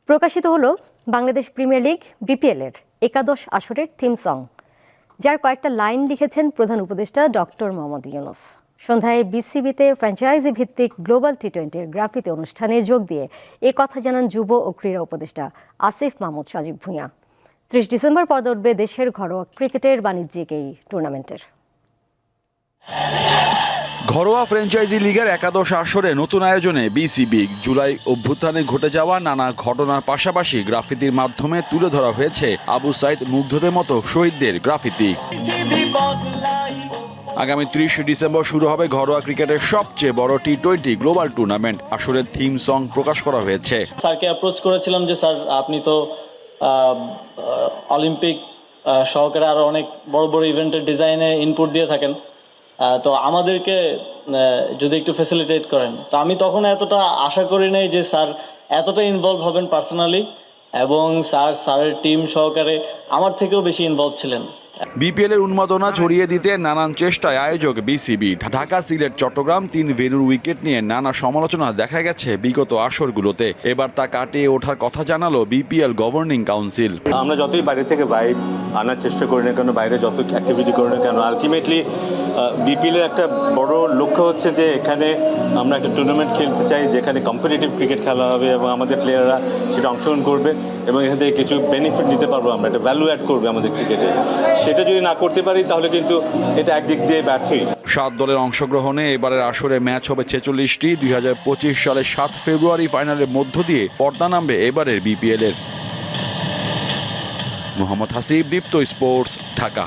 প্রকাশিত হলো Bangladesh premier league BPL এর একাদশ আসরের থিম সং, যার কয়েকটা লাইন লিখেছেন প্রধান উপদেষ্টা ডক্টর মোহাম্মদ ইউনূস। সন্ধ্যায় বিসিবিতে ফ্র্যাঞ্চাইজি ভিত্তিক গ্লোবাল টি-20 গ্রাফিতি অনুষ্ঠানে যোগ দিয়ে এ কথা জানান যুব ও ক্রীড়া উপদেষ্টা আসিফ মাহমুদ সজীব ভূঁইয়া। 30 ডিসেম্বর পর্দা উঠবে দেশের ঘরোয়া ক্রিকেটের বাণিজ্যিক এই টুর্নামেন্টের। ঘরোয়া ফ্র্যাঞ্চাইজি লিগের একাদশ আসরে নতুন আয়োজনে বিসিবি জুলাই অভ্যুত্থানে ঘটে যাওয়া নানা ঘটনার পাশাপাশি গ্রাফিতির মাধ্যমে তুলে ধরা হয়েছে আবু সাইদ মুগ্ধদের মতো শহীদদের গ্রাফিতি। আগামী 30 ডিসেম্বর শুরু হবে ঘরোয়া ক্রিকেটের সবচেয়ে বড় টি-20 গ্লোবাল টুর্নামেন্ট। আসরের থিম সং প্রকাশ করা হয়েছে। স্যারকে অ্যাপ্রোচ করেছিলাম যে স্যার আপনি তো অলিম্পিক সহকারে আরো অনেক বড় বড় ইভেন্টের ডিজাইনে ইনপুট দিয়ে থাকেন, তো আমাদেরকে যদি একটু ফ্যাসিলিটেট করেন। তো আমি তখন এতটা আশা করি নাই যে স্যার এতটা ইনভলভ হবেন পার্সোনালি, এবং স্যারের টিম সহকারে আমার থেকেও বেশি ইনভলভ ছিলেন। বিপিএল এর উন্মাদনা ছড়িয়ে দিতে নানান চেষ্টায় আয়োজক বিসিবি। ঢাকা, সিলেট, চট্টগ্রাম 3 ভেন্যুর উইকেট নিয়ে নানা সমালোচনা দেখা গেছে বিগত আসরগুলোতে। এবার তা কাটিয়ে ওঠার কথা জানালো বিপিএল গভর্নিং কাউন্সিল। আমরা যতই বাইরে থেকে ভাইব আনার চেষ্টা করি না কেন, বাইরে যত অ্যাক্টিভিটি করি না কেন, আলটিমেটলি বিপিএল এর একটা বড় লক্ষ্য হচ্ছে যে এখানে আমরা একটা টুর্নামেন্ট খেলতে চাই যেখানে কম্পিটিটিভ ক্রিকেট খেলা হবে এবং আমাদের প্লেয়াররা সেটা অংশগ্রহণ করবে এবং এখান থেকে কিছু বেনিফিট নিতে পারবো, আমরা একটা ভ্যালু অ্যাড করবে আমাদের ক্রিকেটে। সেটা যদি না করতে পারি তাহলে কিন্তু এটা একদিক দিয়ে ব্যর্থই। 7 দলের অংশগ্রহণে এবারের আসরে ম্যাচ হবে 46টি। 2025 সালের 7 ফেব্রুয়ারি ফাইনালের মধ্য দিয়ে পর্দা নামবে এবারের বিপিএল এর। মোহাম্মদ হাসিব, দীপ্ত স্পোর্টস, ঢাকা।